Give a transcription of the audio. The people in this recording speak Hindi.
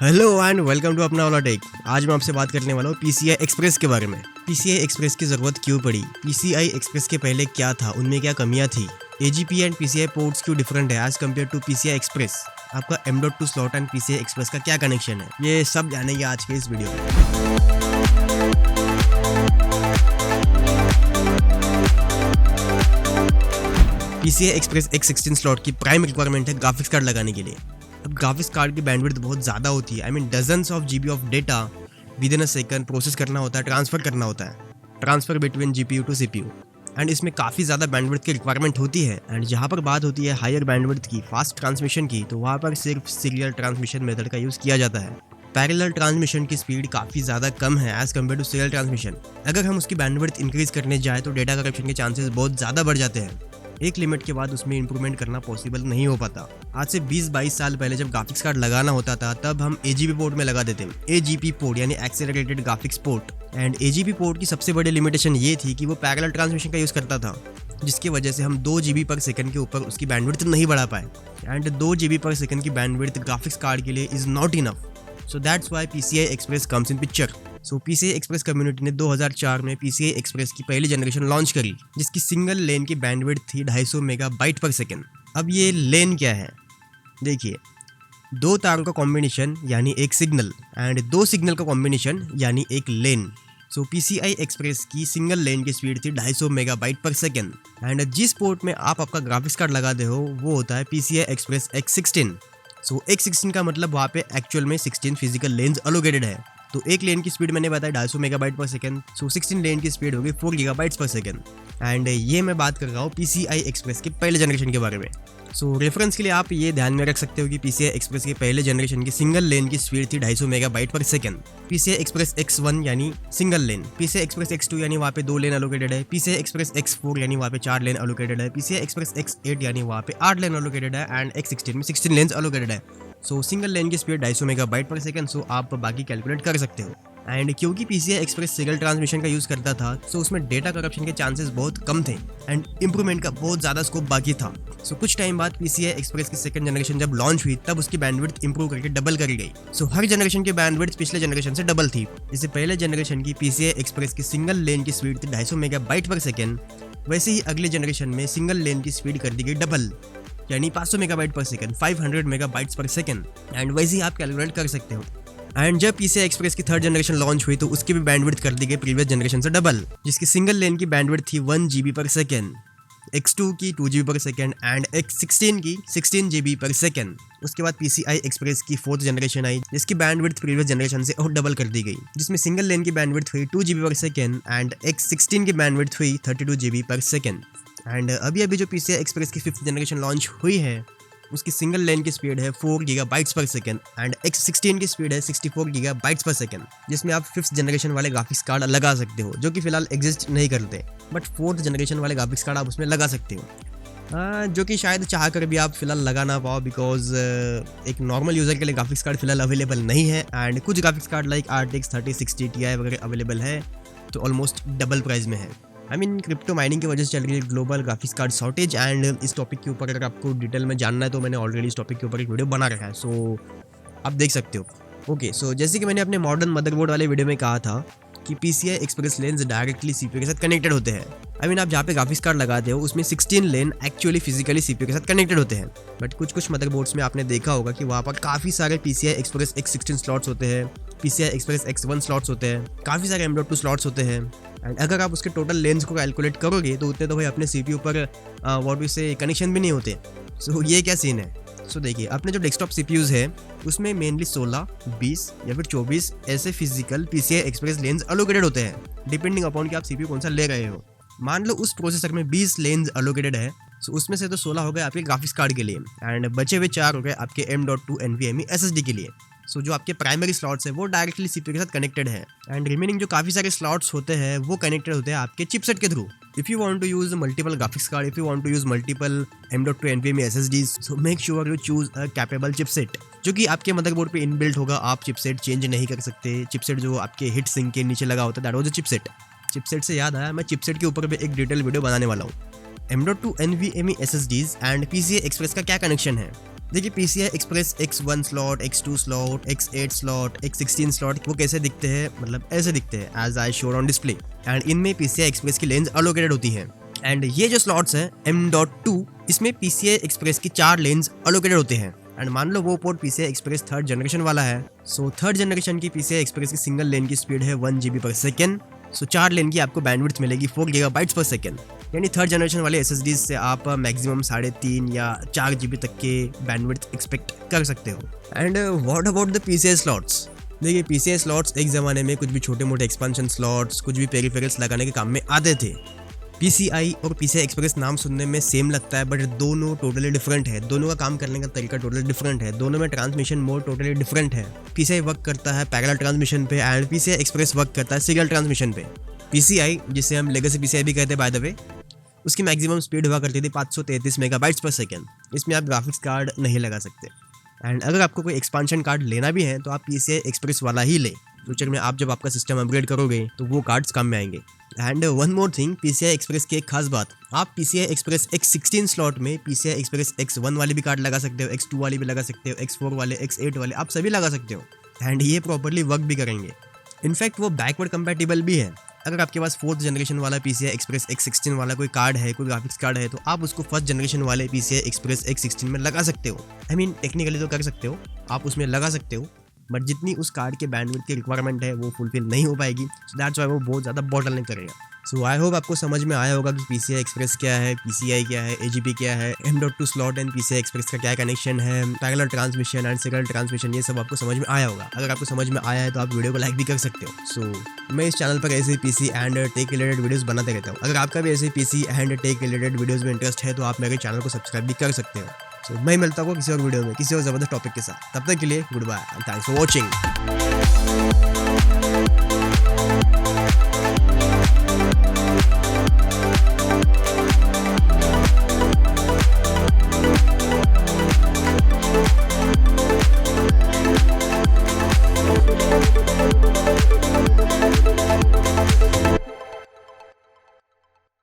हेलो एंड वेलकम टू अपना वाला टेक। आज मैं आपसे बात करने वाला हूँ पीसीआई एक्सप्रेस के बारे में। पीसीआई एक्सप्रेस की ज़रूरत क्यों पड़ी, पीसीआई एक्सप्रेस के पहले क्या था, उनमें क्या कमियाँ थी, एजीपी एंड पीसीआई पोर्ट्स क्यों डिफरेंट है as compare to PCI express, आपका M.2 slot and PCI express का क्या कनेक्शन है, ये सब जानेंगे आज के इस वीडियो में। पीसीआई एक्सप्रेस X16 स्लॉट की प्राइम रिक्वायरमेंट है ग्राफिक्स कार्ड लगाने के लिए। अब ग्राफिक्स कार्ड की बैंडविड्थ बहुत ज़्यादा होती है, I mean dozens of GB of data within a second process करना होता है, ट्रांसफ़र करना होता है, transfer between GPU to CPU, and इसमें काफ़ी ज़्यादा बैंडविड्थ की रिक्वायरमेंट होती है। एंड जहाँ पर बात होती है हायर बैंडविड्थ की, फास्ट ट्रांसमिशन की, तो वहाँ पर सिर्फ सीरियल ट्रांसमिशन मेथड का यूज़ किया जाता है। पैरेलल ट्रांसमिशन की स्पीड काफ़ी ज़्यादा कम है as compare to serial transmission. अगर हम उसकी बैंडविड्थ इंक्रीज करने जाए तो डेटा करप्शन के चांसेस बहुत ज़्यादा बढ़ जाते हैं। एक लिमिट के बाद उसमें इंप्रूवमेंट करना पॉसिबल नहीं हो पाता। आज से 20-22 साल पहले जब ग्राफिक्स कार्ड लगाना होता था तब हम एजीपी पोर्ट में लगा देते हैं। एजीपी पोर्ट यानी accelerated graphics port. And AGP port की सबसे बड़ी लिमिटेशन ये थी कि वो पैरेलल ट्रांसमिशन का यूज़ करता था, जिसकी वजह से हम 2 GB पर सेकंड के ऊपर उसकी बैंडविड्थ नहीं बढ़ा पाए। एंड 2 GB पर सेकंड की बैंडविड्थ ग्राफिक्स कार्ड के लिए is not enough. So that's why PCI express comes in picture. So PCI express community ने 2004 में पीसीआई एक्सप्रेस की पहली जनरेशन लॉन्च करी, जिसकी सिंगल लेन की बैंडविड्थ थी 250 मेगाबाइट पर सेकंड। अब ये लेन क्या है, देखिए, 2 तारों का कॉम्बिनेशन यानी एक सिग्नल, एंड 2 सिग्नल का कॉम्बिनेशन यानी एक लेन। सो पीसीआई एक्सप्रेस की सिंगल लेन की स्पीड थी 250 मेगाबाइट पर सेकंड। एंड जिस पोर्ट में आप आपका ग्राफिक्स कार्ड लगाते हो वो होता है पीसीआई एक्सप्रेस X16। सो X16 का मतलब वहाँ पे एक्चुअल में 16 फिजिकल लेन्स अलोकेटेड है। तो एक लेन की स्पीड मैंने बताया 250 मेगाबाइट पर सेकंड, सो 16 लेन की स्पीड होगी 4 गीगाबाइट्स पर सेकंड। एंड ये मैं बात कर रहा हूँ पीसीआई एक्सप्रेस के पहले जनरेशन के बारे में। सो रेफरेंस के लिए आप ये ध्यान में रख सकते हो कि पीसीआई एक्सप्रेस के पहले जनरेशन की सिंगल लेन की स्पीड थी 250 मेगाबाइट पर सेकंड। पीसीआई एक्सप्रेस X1 यानी single lane, PCI express X2 यानी वहाँ पे 2 लेन अलोकेटेड है, पीसीआई एक्सप्रेस X4 यानी वहाँ पे 4 लेन अलोकेटेड है, पीसीआई एक्सप्रेस X8 यानी वहाँ पे 8 लेन अलोकेटेड है, एंड X16 में 16 लेन्स अलोकेटेड है। सो सिंगल लेन की स्पीड 250 मेगाबाइट पर सेकंड। सो आप बाकी कैलकुलेट कर सकते हो। एंड क्योंकि पीसीआई एक्सप्रेस सीरियल ट्रांसमिशन का यूज़ करता था, सो उसमें डेटा करप्शन के चांसेस बहुत कम थे एंड इंप्रूवमेंट का बहुत ज़्यादा स्कोप बाकी था। सो कुछ टाइम बाद पीसीआई एक्सप्रेस की सेकंड जनरेशन जब लॉन्च हुई तब उसकी बैंडविड्थ इंप्रूव करके डबल करी गई। सो हर जनरेशन की बैंडविड्थ पिछले जनरेशन से डबल थी। जैसे पहले जनरेशन की पीसीआई एक्सप्रेस की सिंगल लेन की स्पीड थी 250 मेगाबाइट पर सेकंड, वैसे ही अगले जनरेशन में सिंगल लेन की स्पीड कर दी गई डबल, यानी 500 मेगाबाइट पर सेकंड, 500 मेगाबाइट्स पर सेकंड। एंड वैसे ही आप कैलकुलेट कर सकते हो। एंड जब पीसीआई एक्सप्रेस की थर्ड जनरेशन लॉन्च हुई तो उसकी भी बैंडविड्थ कर दी गई प्रीवियस जनरेशन से डबल, जिसकी सिंगल लेन की बैंडविड्थ थी 1 GB पर सेकंड, X2 की 2 GB पर सेकंड, एंड X16 की 16 GB पर सेकंड। उसके बाद पीसीआई एक्सप्रेस की फोर्थ जनरेशन आई, जिसकी बैंडविड्थ प्रीवियस जनरेशन से और डबल कर दी गई, जिसमें सिंगल लेन की बैंडविड्थ हुई 2 GB पर सेकंड, एंड X16 की बैंडविड्थ हुई 32 GB पर सेकंड। एंड अभी जो पीसीआई एक्सप्रेस की फिफ्थ जनरेशन लॉन्च हुई है, उसकी सिंगल लेन की स्पीड है 4 गीगाबाइट्स पर सेकंड, एंड X16 की स्पीड है 64 गीगाबाइट्स पर सेकंड, जिसमें आप फिफ्थ जनरेशन वाले ग्राफिक्स कार्ड लगा सकते हो, जो कि फिलहाल एग्जिस्ट नहीं करते, बट फोर्थ जनरेशन वाले ग्राफिक्स कार्ड आप उसमें लगा सकते हो, जो कि शायद चाह कर भी आप फिलहाल लगा ना पाओ, बिकॉज एक नॉर्मल यूज़र के लिए ग्राफिक्स कार्ड फिलहाल अवेलेबल नहीं है। एंड कुछ graphics card like RTX 3060 Ti वगैरह अवेलेबल है, तो ऑलमोस्ट डबल प्राइस में है। आई मीन क्रिप्टो माइनिंग की वजह से चल रही है global graphics card shortage. And इस टॉपिक के ऊपर अगर आपको डिटेल में जानना है तो मैंने ऑलरेडी इस टॉपिक के ऊपर एक वीडियो बना रखा है, सो आप देख सकते हो। ओके, सो जैसे कि मैंने अपने मॉडर्न मदरबोर्ड वाले वीडियो में कहा था कि PCI express lens directly CPU के साथ कनेक्टेड होते हैं। आई मीन आप जहाँ पे ग्राफिक्स कार्ड लगाते हो उसमें 16 लेन एक्चुअली फिजिकली सीपीयू के साथ कनेक्टेड होते हैं, बट कुछ मदरबोर्ड्स में आपने देखा होगा कि वहाँ पर काफ़ी सारे पीसीआई एक्सप्रेस X16 स्लॉट्स होते हैं, पीसीआई एक्सप्रेस X1 स्लॉट्स होते हैं, काफ़ी सारे M.2 स्लॉट्स होते हैं। एंड अगर आप उसके टोटल लेंस को कैलकुलेट करोगे तो उतने तो भाई अपने सीपीयू पर व्हाट वी से कनेक्शन भी नहीं होते। सो ये क्या सीन है? सो देखिए, अपने जो डेस्कटॉप सीपीयूज है उसमें मेनली 16, 20 या फिर 24 ऐसे physical PCI express lens allocated होते हैं, डिपेंडिंग अपॉन कि आप सीपीयू कौन सा ले रहे हो। मान लो उस प्रोसेसर में 20 लेन्स अलोकेटेड है, सो उसमें से तो 16 हो गए आपके ग्राफिक्स कार्ड के लिए, एंड बचे हुए 4 हो गए आपके M.2 NVMe SSD के लिए। सो जो आपके प्राइमरी स्लॉट्स है वो डायरेक्टली सीपीयू के साथ कनेक्टेड है, एंड रिमेनिंग जो काफ़ी सारे स्लॉट्स होते हैं वो कनेक्टेड होते हैं आपके चिपसेट के through. If you want to use multiple graphics card, if you want to use multiple M.2 NVMe SSDs, so make sure you choose a capable chipset, जो कि आपके मदरबोर्ड पे इनबिल्ट होगा। आप चिपसेट चेंज नहीं कर सकते। चिपसेट जो आपके हिट सिंक के नीचे लगा होता है, that was a chipset. Chipset से याद आया, मैं चिपसेट के ऊपर भी एक डिटेल वीडियो बनाने वाला हूँ। M.2 NVMe SSDs and PCI Express का क्या कनेक्शन है? देखिए PCI Express X1 slot, X2 slot, X8 slot, X16 slot वो कैसे दिखते हैं, मतलब ऐसे दिखते हैं as I showed on display. And इनमें PCI Express की लेन्स अलोकेटेड होती है। एंड ये जो स्लॉट्स हैं M.2 इसमें PCI Express की 4 लेन्स अलोकेटेड होते हैं। एंड मान लो वो port PCI Express 3rd generation वाला है, सो 3rd जनरेशन की PCI Express की सिंगल लेन की स्पीड है 1 GB पर सेकेंड। सो 4 लेन की आपको बैंडविड्थ मिलेगी 4 GB पर सेकेंड। यानी 3rd जनरेशन वाले SSDs से आप मैक्सिमम 3.5 या 4 GB तक के बैंडविड्थ एक्सपेक्ट कर सकते हो। And what about the PCI slots? देखिए PCI स्लॉट्स एक ज़माने में कुछ भी छोटे मोटे एक्सपेंशन स्लॉट्स, कुछ भी पेरिफेरल्स लगाने के काम में आते थे। PCI और PCI Express नाम सुनने में सेम लगता है, बट दोनों टोटली डिफरेंट है। दोनों का काम करने का तरीका टोटली डिफरेंट है। दोनों में ट्रांसमिशन मोड टोटली डिफरेंट है। PCI वर्क करता है पैरेलल ट्रांसमिशन पे एंड PCI Express वर्क करता है सीरियल ट्रांसमिशन पे। PCI जिसे हम लेगेसी PCI भी कहते हैं बाय द वे, उसकी मैक्सिमम स्पीड हुआ करती थी 533 मेगाबाइट्स पर सेकेंड। इसमें आप ग्राफिक्स कार्ड नहीं लगा सकते। एंड अगर आपको कोई एक्सपांशन कार्ड लेना भी है तो आप PCI Express वाला ही ले। फ्यूचर में आप जब आपका सिस्टम अपग्रेड करोगे तो वो कार्ड्स काम में आएंगे। And one more thing, PCI Express की एक खास बात, आप PCI Express X16 स्लॉट में PCI Express X1 वाले भी कार्ड लगा सकते हो, X2 वाले भी लगा सकते हो, X4 वाले, X8 वाले, आप सभी लगा सकते हो। एंड ये प्रॉपरली वर्क भी करेंगे। इनफैक्ट वो बैकवर्ड कंपैटिबल भी है। अगर आपके पास 4th जनरेशन वाला PCI Express X16 वाला कोई कार्ड है, कोई ग्राफिक्स कार्ड है, तो आप उसको 1st जनरेशन वाले PCI Express X16 में लगा सकते हो। आई मीन टेक्निकली तो कर सकते हो, आप उसमें लगा सकते हो, बट जितनी उस कार्ड के बैंडविड्थ की रिक्वायरमेंट है वो फुलफिल नहीं हो पाएगी। सो दैट्स व्हाई वो बहुत ज़्यादा बॉटलनेक करेगा। सो आई होप आपको समझ में आया होगा कि PCI Express क्या है, PCI क्या है, AGP क्या है, M.2 slot and PCI Express का क्या कनेक्शन है, parallel transmission and serial transmission, ये सब आपको समझ में आया होगा। अगर आपको समझ में आया है तो आप वीडियो को लाइक भी कर सकते हो। सो मैं इस चैनल पर ऐसे PC and tech related videos बनाते रहता हूँ। अगर आपका भी ऐसे PC and tech related videos में इंटरेस्ट है तो आप मेरे चैनल को सब्सक्राइब भी कर सकते हो। सो मैं मिलता हूँ किसी और वीडियो में किसी और ज़बरदस्त टॉपिक के साथ। तब तक के लिए good bye and thanks for watching.